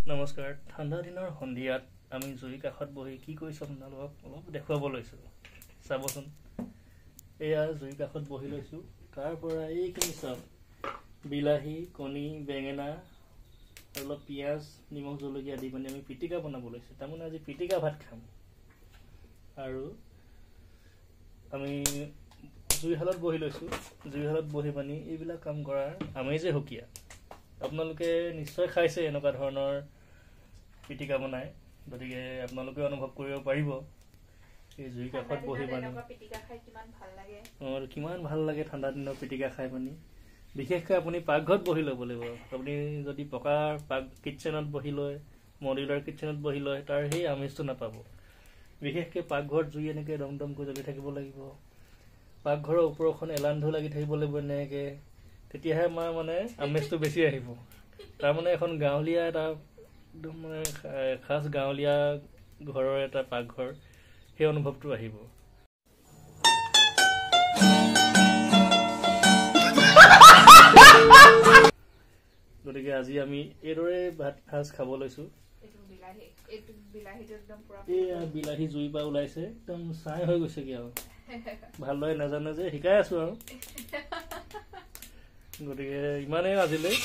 নমস্কাৰ। ঠাণ্ডা দিনৰ সন্ধিয়াত আমি জুই কাষত বহি কি কৰিছোঁ আপোনালোকক অলপ দেখুৱাব লৈছোঁ। চাবচোন, এয়া জুই কাষত বহি লৈছোঁ। তাৰ পৰা এইখিনি চাওক, বিলাহী, কণী, বেঙেনা, অলপ পিঁয়াজ, নিমখ, জলকীয়া দি পিনি আমি পিটিকা বনাব লৈছোঁ। তাৰমানে আজি পিটিকা ভাত খাম। আৰু আমি জুইশালত বহি লৈছোঁ। জুইশালত বহি পানি এইবিলাক কাম কৰাৰ আমেজেই সুকীয়া। আপোনালোকে নিশ্চয় খাইছে এনেকুৱা ধৰণৰ পিটিকা বনাই, গতিকে আপোনালোকে অনুভৱ কৰিব পাৰিব এই জুই কাষত বহি পানি কিমান ভাল লাগে ঠাণ্ডা দিনৰ পিটিকা খাই পানি। বিশেষকৈ আপুনি পাকঘৰত বহি ল'ব লাগিব। আপুনি যদি পকাৰ কিটচেনত বহি লয়, মডিউলাৰ কিটচেনত বহি লয়, তাৰ সেই আমেজটো নাপাব। বিশেষকৈ পাকঘৰত জুই এনেকৈ দমদমকৈ জ্বলি থাকিব লাগিব, পাকঘৰৰ ওপৰখন এলান্ধু লাগি থাকিব লাগিব এনেকৈ, তেতিয়াহে আমাৰ মানে আমেজটো বেছি আহিব। তাৰমানে এখন গাঁৱলীয়া এটা একদম মানে খাস গাঁৱলীয়া ঘৰৰ এটা পাকঘৰ, সেই অনুভৱটো আহিব। গতিকে আজি আমি এইদৰে ভাত সাজ খাব লৈছোঁ। এয়া বিলাহী জুইৰ পৰা ওলাইছে, একদম ছাই হৈ গৈছেগে আৰু ভালদৰে নাজানে যে শিকাই আছো আৰু। গতিকে ইমানেই আজিলৈ।